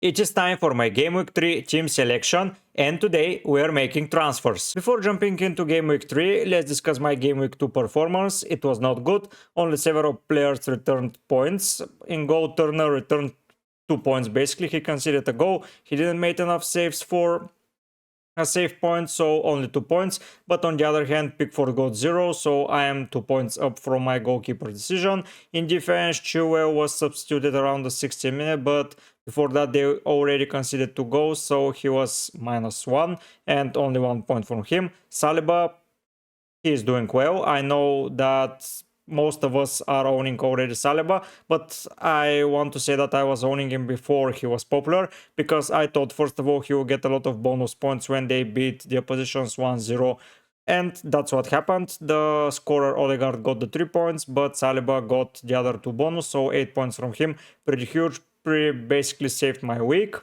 It is time for my Game Week 3 team selection, and today we are making transfers. Before jumping into Game Week 3, let's discuss my Game Week 2 performance. It was not good, only several players returned points. In goal, Turner returned 2 points basically, he conceded a goal, he didn't make enough saves for a save point, so only 2 points. But on the other hand, Pickford got 0, so I am 2 points up from my goalkeeper decision. In defense, Chilwell was substituted around the 60th minute, but before that they already conceded 2 goals, so he was -1 and only 1 point from him. Saliba, he is doing well. I know that most of us are owning already Saliba, but I want to say that I was owning him before he was popular, because I thought first of all he will get a lot of bonus points when they beat the oppositions 1-0, and that's what happened. The scorer Odegaard got the 3 points, but Saliba got the other 2 bonus, so 8 points from him. Pretty huge, basically saved my week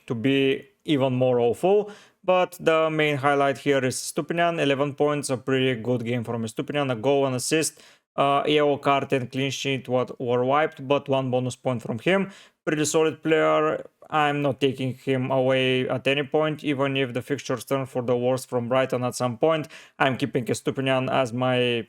to be even more awful. But the main highlight here is Stupinian, 11 points, a pretty good game from Stupinian, a goal, an assist, yellow card and clean sheet were wiped, but 1 bonus point from him. Pretty solid player. I'm not taking him away at any point, even if the fixtures turn for the worse from Brighton at some point. I'm keeping Stupinian as my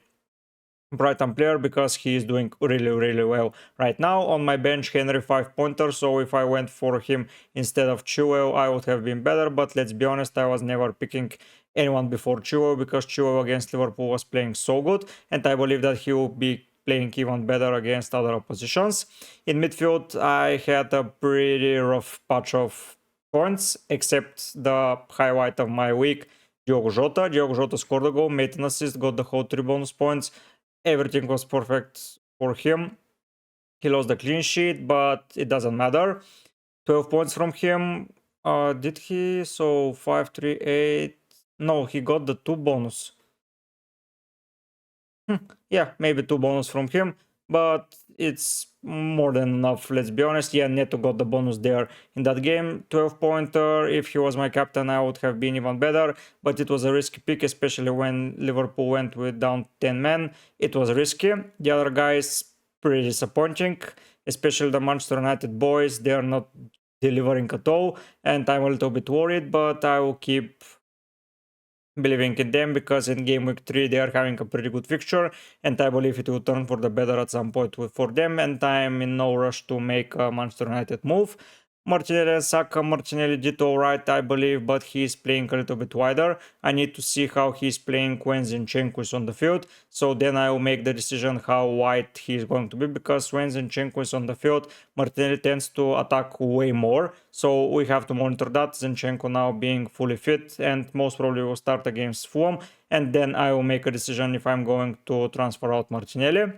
Brighton player because he is doing really well right now. On my bench, Henry 5-pointer, so if I went for him instead of Chilwell, I would have been better, but let's be honest, I was never picking anyone before Chilwell because Chilwell against Liverpool was playing so good, and I believe that he will be playing even better against other oppositions. In midfield, I had a pretty rough patch of points, except the highlight of my week, Diogo Jota. Diogo Jota scored a goal, made an assist, got the whole 3 bonus points. Everything was perfect for him. He lost the clean sheet, but it doesn't matter. 12 points from him. Did he? So 5, 3, 8. No, he got the 2 bonus. Yeah, maybe 2 bonus from him, but it's more than enough, let's be honest. Yeah, Neto got the bonus there in that game. 12-pointer. If he was my captain, I would have been even better, but it was a risky pick, especially when Liverpool went with down 10 men. It was risky. The other guys, pretty disappointing, especially the Manchester United boys. They are not delivering at all, and I'm a little bit worried, but I will keep believing in them because in Game Week 3 they are having a pretty good fixture, and I believe it will turn for the better at some point for them, and I'm in no rush to make a Manchester United move. Martinelli and Saka. Martinelli did alright, I believe, but he is playing a little bit wider. I need to see how he's playing when Zinchenko is on the field, so then I will make the decision how wide he is going to be, because when Zinchenko is on the field, Martinelli tends to attack way more, so we have to monitor that. Zinchenko now being fully fit and most probably will start against Fulham, and then I will make a decision if I'm going to transfer out Martinelli.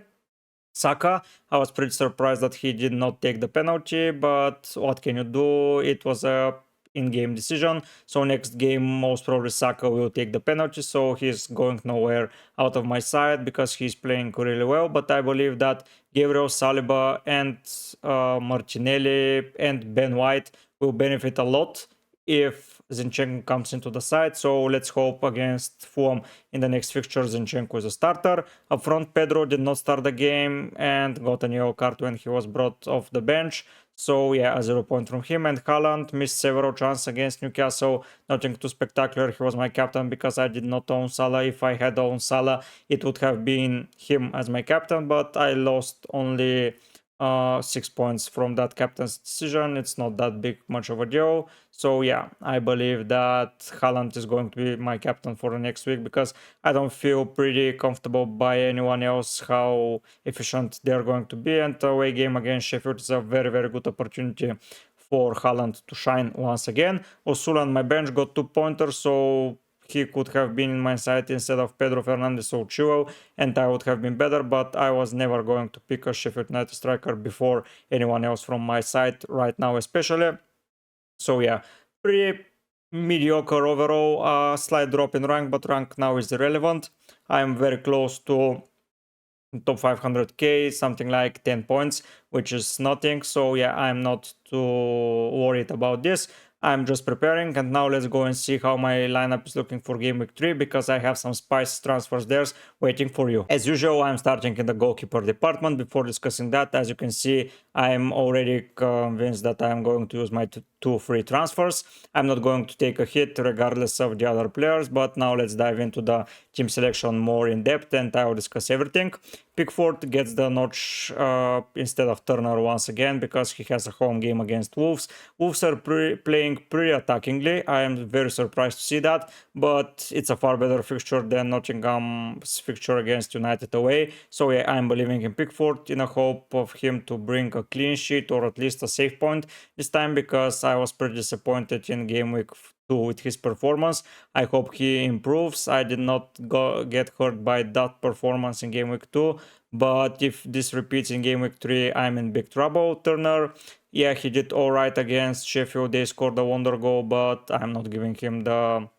Saka, I was pretty surprised that he did not take the penalty, but what can you do? It was a in-game decision, so next game most probably Saka will take the penalty, so he's going nowhere out of my side because he's playing really well. But I believe that Gabriel, Saliba and Martinelli and Ben White will benefit a lot if Zinchenko comes into the side, so let's hope against Fulham in the next fixture Zinchenko is a starter. Up front, Pedro did not start the game and got a yellow card when he was brought off the bench, so yeah, a 0 point from him. And Haaland missed several chances against Newcastle, nothing too spectacular. He was my captain because I did not own Salah. If I had owned Salah, it would have been him as my captain, but I lost only 6 points from that captain's decision. It's not that big much of a deal. So yeah, I believe that Haaland is going to be my captain for the next week because I don't feel pretty comfortable by anyone else how efficient they're going to be. And the away game against Sheffield is a very good opportunity for Haaland to shine once again. Osula on my bench got 2 pointers, so he could have been in my side instead of Pedro Fernandes or Chilwell, and I would have been better, but I was never going to pick a Sheffield United striker before anyone else from my side right now especially. So yeah, pretty mediocre overall, slight drop in rank, but rank now is irrelevant. I'm very close to top 500k, something like 10 points, which is nothing, so yeah, I'm not too worried about this. I'm just preparing, and now let's go and see how my lineup is looking for Game Week 3, because I have some spice transfers there waiting for you. As usual, I'm starting in the goalkeeper department. Before discussing that, as you can see, I'm already convinced that I'm going to use my two free transfers. I'm not going to take a hit regardless of the other players, but now let's dive into the team selection more in depth and I will discuss everything. Pickford gets the notch instead of Turner once again because he has a home game against Wolves. Wolves are playing pretty attackingly. I am very surprised to see that, but it's a far better fixture than Nottingham's fixture against United away. So yeah, I'm believing in Pickford in a hope of him to bring a clean sheet or at least a save point this time, because I was pretty disappointed in Gameweek 2 with his performance. I hope he improves. I did not get hurt by that performance in Gameweek 2, but if this repeats in Gameweek 3, I'm in big trouble. Turner, yeah, he did alright against Sheffield. They scored a wonder goal, but I'm not giving him the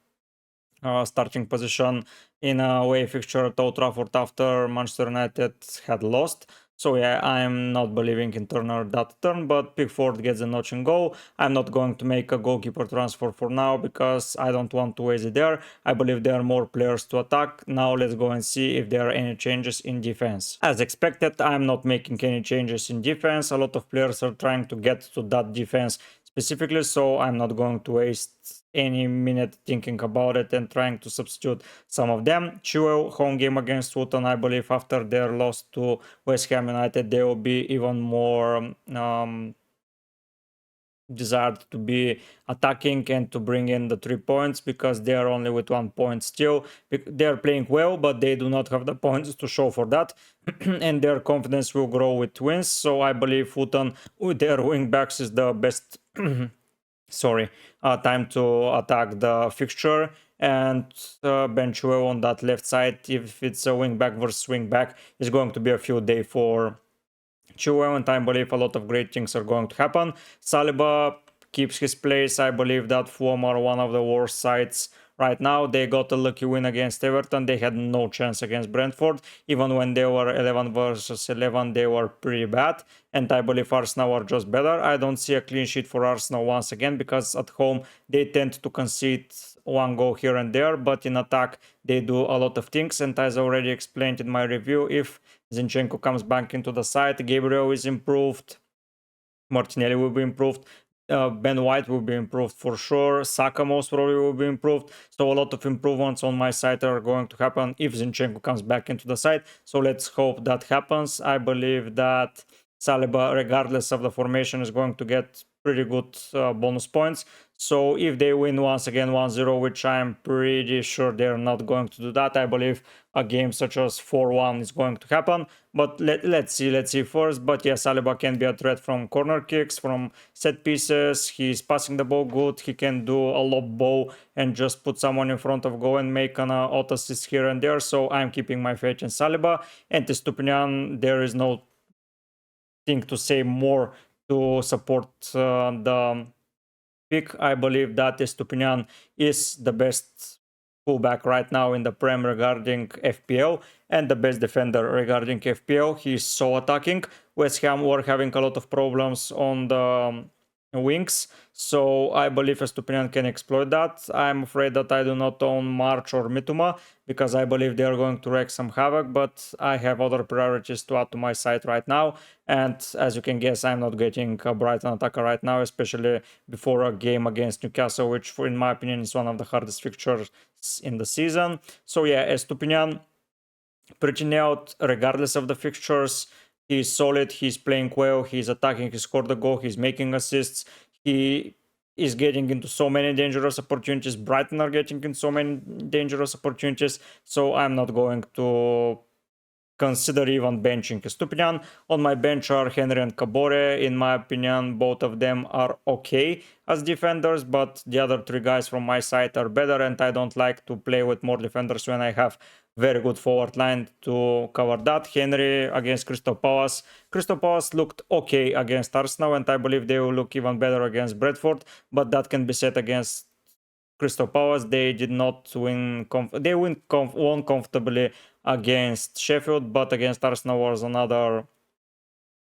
starting position in a away fixture at Old Trafford after Manchester United had lost. So yeah, I'm not believing in Turner that turn, but Pickford gets a notch and goal. I'm not going to make a goalkeeper transfer for now because I don't want to waste it there. I believe there are more players to attack. Now let's go and see if there are any changes in defense. As expected, I'm not making any changes in defense. A lot of players are trying to get to that defense specifically, so I'm not going to waste any minute thinking about it and trying to substitute some of them. Chilwell, home game against Luton, I believe after their loss to West Ham United, they will be even more desired to be attacking and to bring in the 3 points because they are only with 1 point still. They are playing well, but they do not have the points to show for that. And their confidence will grow with wins. So I believe Luton with their wing backs is the best time to attack the fixture. And Ben Chilwell on that left side, if it's a wing back versus wing back, is going to be a field day for Chilwell, and I believe a lot of great things are going to happen. Saliba keeps his place. I believe that Fulham are one of the worst sides right now. They got a lucky win against Everton. They had no chance against Brentford. Even when they were 11 versus 11, they were pretty bad. And I believe Arsenal are just better. I don't see a clean sheet for Arsenal once again because at home they tend to concede one goal here and there, but in attack they do a lot of things. And as I already explained in my review, if Zinchenko comes back into the side, Gabriel is improved, Martinelli will be improved, Ben White will be improved for sure, Saka most probably will be improved. So a lot of improvements on my side are going to happen if Zinchenko comes back into the side. So let's hope that happens. I believe that Saliba, regardless of the formation, is going to get pretty good bonus points. So if they win once again 1-0, which I'm pretty sure they're not going to do that, I believe a game such as 4-1 is going to happen. But let's see first. But yeah, Saliba can be a threat from corner kicks, from set pieces. He's passing the ball good. He can do a lob ball and just put someone in front of goal and make an auto assist here and there. So I'm keeping my faith in Saliba. And Estupinian, there is no thing to say more to support the pick. I believe that Estupinian is the best fullback right now in the Prem regarding FPL and the best defender regarding FPL. He's so attacking. West Ham were having a lot of problems on the wings, so I believe Estupinian can exploit that. I'm afraid that I do not own March or Mitoma because I believe they are going to wreak some havoc, but I have other priorities to add to my side right now. And as you can guess, I'm not getting a Brighton attacker right now, especially before a game against Newcastle, which in my opinion is one of the hardest fixtures in the season. So yeah, Estupinian pretty nailed regardless of the fixtures. He's solid, he's playing well, he's attacking, he scored a goal, he's making assists, he is getting into so many dangerous opportunities. Brighton are getting in so many dangerous opportunities, so I'm not going to consider even benching Estupinian. On my bench are Henry and Kabore. In my opinion, both of them are okay as defenders, but the other 3 guys from my side are better, and I don't like to play with more defenders when I have very good forward line to cover that. Henry against Crystal Palace. Crystal Palace looked okay against Arsenal, and I believe they will look even better against Brentford, but that can be said against Crystal Palace. They did not win. They won comfortably against Sheffield, but against Arsenal was another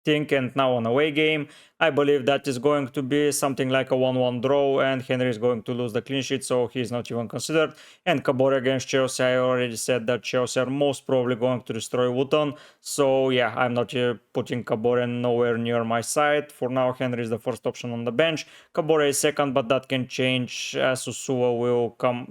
thing, and now an away game. I believe that is going to be something like a 1-1 draw, and Henry is going to lose the clean sheet, so he's not even considered. And Kabore against Chelsea, I already said that Chelsea are most probably going to destroy Wootton, so yeah, I'm not putting Kabore nowhere near my side. For now, Henry is the first option on the bench. Kabore is second, but that can change as Usua will come.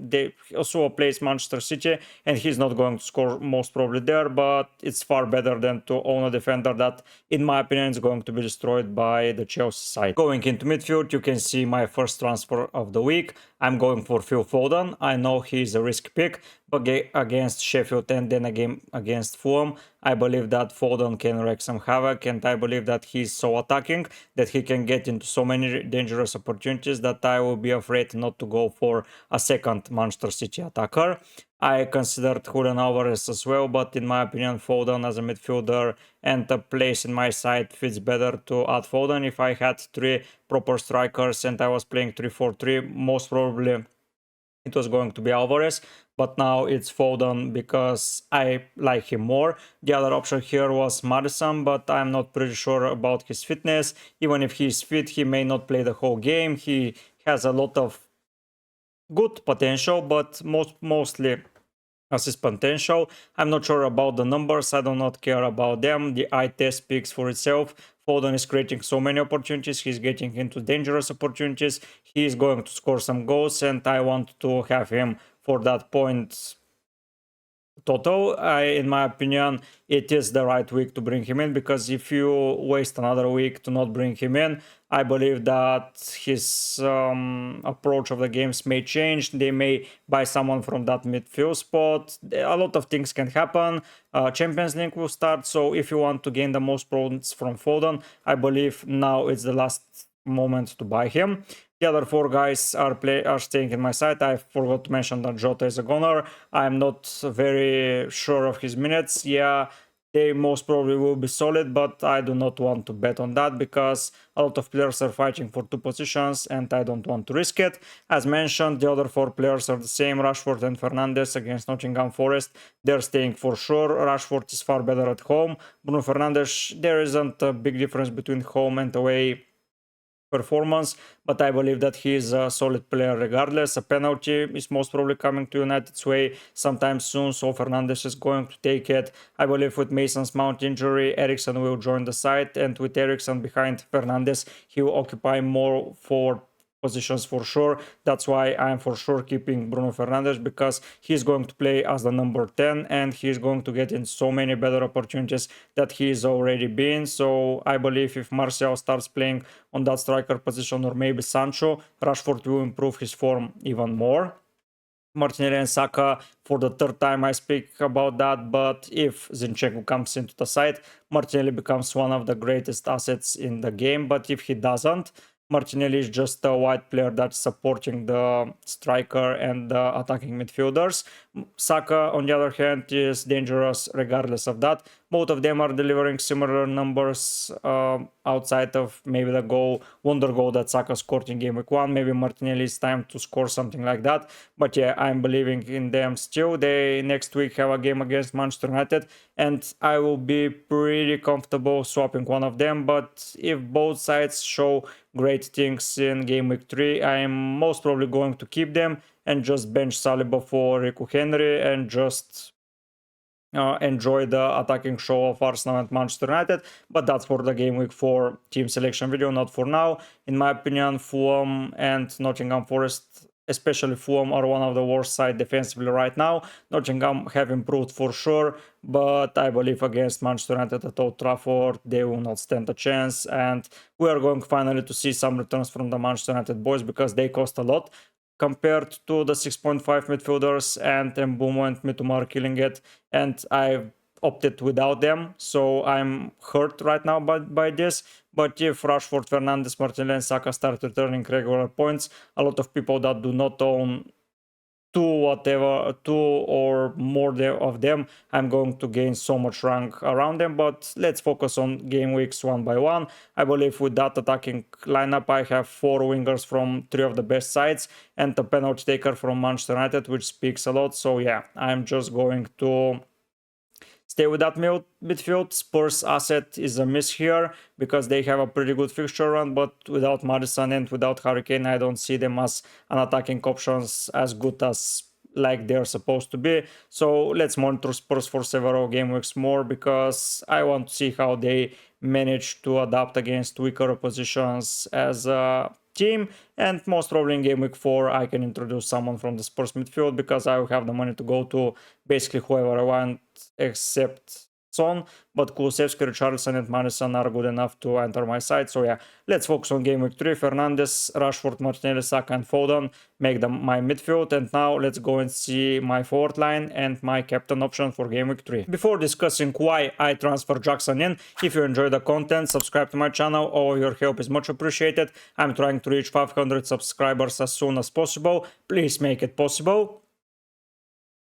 Usua plays Manchester City, and he's not going to score most probably there, but it's far better than to own a defender that, in my opinion, is going to be destroyed by the Chelsea side. Going into midfield, you can see my first transfer of the week. I'm going for Phil Foden. I know he's a risk pick, but against Sheffield and then again against Fulham, I believe that Foden can wreak some havoc, and I believe that he's so attacking that he can get into so many dangerous opportunities that I will be afraid not to go for a second Manchester City attacker. I considered Julian Alvarez as well, but in my opinion, Foden as a midfielder and a place in my side fits better to add Foden. If I had three proper strikers and I was playing 3-4-3, most probably it was going to be Alvarez, but now it's Foden because I like him more. The other option here was Maddison, but I'm not pretty sure about his fitness. Even if he's fit, he may not play the whole game. He has a lot of good potential, but mostly assist potential. I'm not sure about the numbers. I do not care about them. The eye test speaks for itself. Foden is creating so many opportunities. He's getting into dangerous opportunities. He is going to score some goals, and I want to have him for that point total. In my opinion, it is the right week to bring him in, because if you waste another week to not bring him in, I believe that his approach of the games may change. They may buy someone from that midfield spot. A lot of things can happen. Champions League will start, so if you want to gain the most points from Foden, I believe now it's the last moment to buy him. The other four guys are staying in my side. I forgot to mention that Jota is a goner. I'm not very sure of his minutes. Yeah, they most probably will be solid, but I do not want to bet on that because a lot of players are fighting for two positions and I don't want to risk it. As mentioned, the other four players are the same, Rashford and Fernandes against Nottingham Forest. They're staying for sure. Rashford is far better at home. Bruno Fernandes, there isn't a big difference between home and away performance, but I believe that he is a solid player regardless. A penalty is most probably coming to United's way sometime soon, so Fernandes is going to take it. I believe with Mason's Mount injury, Eriksen will join the side, and with Eriksen behind Fernandes, he will occupy more for positions for sure. That's why I'm for sure keeping Bruno Fernandes, because he's going to play as the number 10 and he's going to get in so many better opportunities that he's already been. So I believe if Martial starts playing on that striker position, or maybe Sancho, Rashford will improve his form even more. Martinelli and Saka, for the third time I speak about that, but if Zinchenko comes into the side, Martinelli becomes one of the greatest assets in the game, but if he doesn't, Martinelli is just a wide player that's supporting the striker and the attacking midfielders. Saka, on the other hand, is dangerous regardless of that. Both of them are delivering similar numbers outside of maybe the wonder goal that Saka scored in Game Week 1. Maybe Martinelli is time to score something like that. But yeah, I'm believing in them still. They next week have a game against Manchester United, and I will be pretty comfortable swapping one of them. But if both sides show great things in Game Week 3, I am most probably going to keep them and just bench Saliba for Riku Henry and just enjoy the attacking show of Arsenal and Manchester United. But that's for the Game Week 4 team selection video, not for now. In my opinion, Fulham and Nottingham Forest, especially Fulham, are one of the worst side defensively right now. Nottingham have improved for sure, but I believe against Manchester United at Old Trafford, they will not stand a chance. And we are going finally to see some returns from the Manchester United boys, because they cost a lot compared to the 6.5 midfielders, and Mbeumo and Mitoma are killing it, and I've opted without them, so I'm hurt right now by this. But if Rashford, Fernandes, Martinelli and Saka start returning regular points, a lot of people that do not own two or more of them, I'm going to gain so much rank around them. But let's focus on game weeks one by one. I believe with that attacking lineup, I have 4 wingers from 3 of the best sides and a penalty taker from Manchester United, which speaks a lot. So yeah, I'm just going to stay with that midfield. Spurs asset is a miss here because they have a pretty good fixture run, but without Maddison and without Harry Kane, I don't see them as an attacking options as good as like they're supposed to be. So let's monitor Spurs for several game weeks more because I want to see how they manage to adapt against weaker oppositions as a team. And most probably in game week 4 I can introduce someone from the Spurs midfield because I will have the money to go to basically whoever I want except Son, but Kulusevski, Richarlison and Maddison are good enough to enter my side. So yeah, let's focus on game week 3. Fernandes, Rashford, Martinelli, Saka and Foden make them my midfield. And now let's go and see my forward line and my captain option for game week 3. Before discussing why I transfer Jackson in, if you enjoy the content, subscribe to my channel. All your help is much appreciated. I'm trying to reach 500 subscribers as soon as possible. Please make it possible.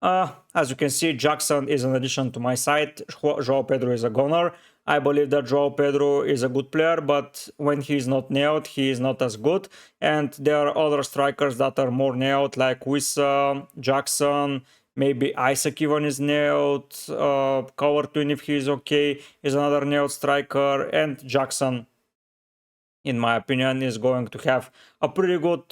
As you can see, Jackson is an addition to my side. Joao Pedro is a goner. I believe that Joao Pedro is a good player, but when he is not nailed, he is not as good. And there are other strikers that are more nailed, like Wissa, Jackson, maybe Isaac even is nailed. Calvert-Lewin, if he is okay, is another nailed striker. And Jackson, in my opinion, is going to have a pretty good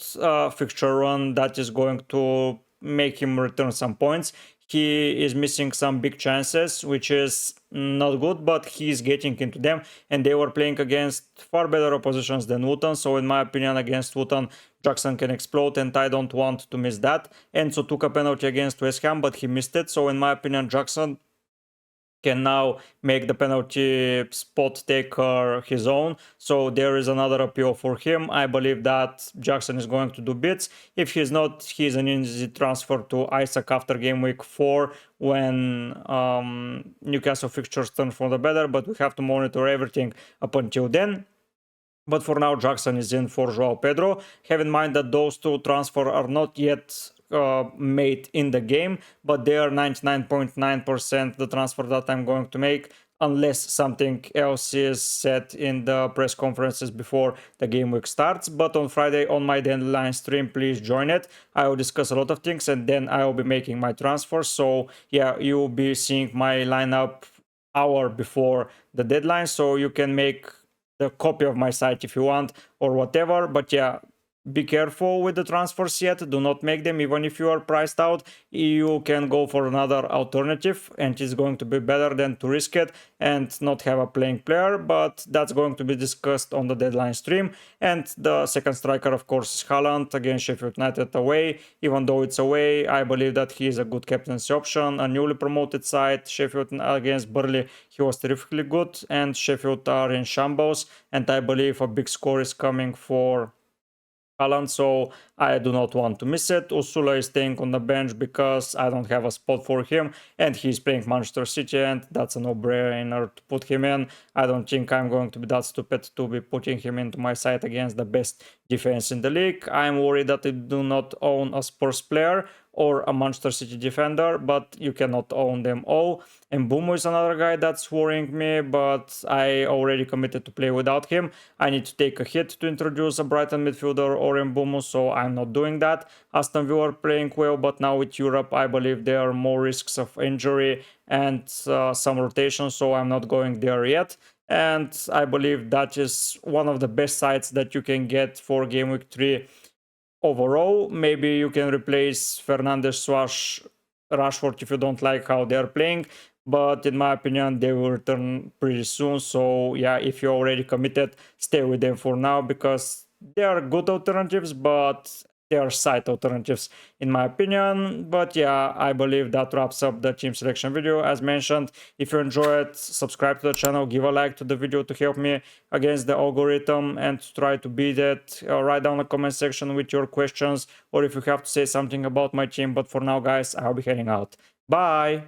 fixture run that is going to make him return some points. He is missing some big chances, which is not good, but he is getting into them, and they were playing against far better oppositions than Wootton. So in my opinion, against Wootton, Jackson can explode, and I don't want to miss that. Enzo took a penalty against West Ham, but he missed it. So in my opinion, Jackson can now make the penalty spot taker his own. So there is another appeal for him. I believe that Jackson is going to do bits. If he's not, he's an easy transfer to Isaac after game week 4 when Newcastle fixtures turn for the better, but we have to monitor everything up until then. But for now, Jackson is in for Joao Pedro. Have in mind that those two transfers are not yet made in the game, but they are 99.9% the transfer that I'm going to make, unless something else is said in the press conferences before the game week starts. But on Friday on my deadline stream, please join it. I will discuss a lot of things and then I will be making my transfers. So yeah, you will be seeing my lineup hour before the deadline, so you can make the copy of my site if you want or whatever. But yeah, be careful with the transfers yet. Do not make them. Even if you are priced out, you can go for another alternative and it's going to be better than to risk it and not have a playing player. But that's going to be discussed on the deadline stream. And the second striker, of course, is Haaland against Sheffield United away. Even though it's away, I believe that he is a good captaincy option. A newly promoted side, Sheffield against Burnley, he was terrifically good, and Sheffield are in shambles, and I believe a big score is coming for Haaland, so I do not want to miss it. Ursula is staying on the bench because I don't have a spot for him, and he's playing Manchester City, and that's a no-brainer to put him in. I don't think I'm going to be that stupid to be putting him into my side against the best defense in the league. I'm worried that I do not own a Spurs player or a Manchester City defender, but you cannot own them all. And Mbeumo is another guy that's worrying me, but I already committed to play without him. I need to take a hit to introduce a Brighton midfielder or Mbeumo, so I'm not doing that. Aston Villa are playing well, but now with Europe, I believe there are more risks of injury and some rotation, so I'm not going there yet. And I believe that is one of the best sides that you can get for Game Week 3 overall. Maybe you can replace Fernandes / Rashford if you don't like how they're playing, but in my opinion they will return pretty soon. So yeah, if you're already committed, stay with them for now because they are good alternatives, but they are side alternatives in my opinion. But yeah, I believe that wraps up the team selection video. As mentioned, if you enjoy it, subscribe to the channel, give a like to the video to help me against the algorithm and to try to beat it. Write down in the comment section with your questions or if you have to say something about my team. But for now guys, I'll be heading out. Bye.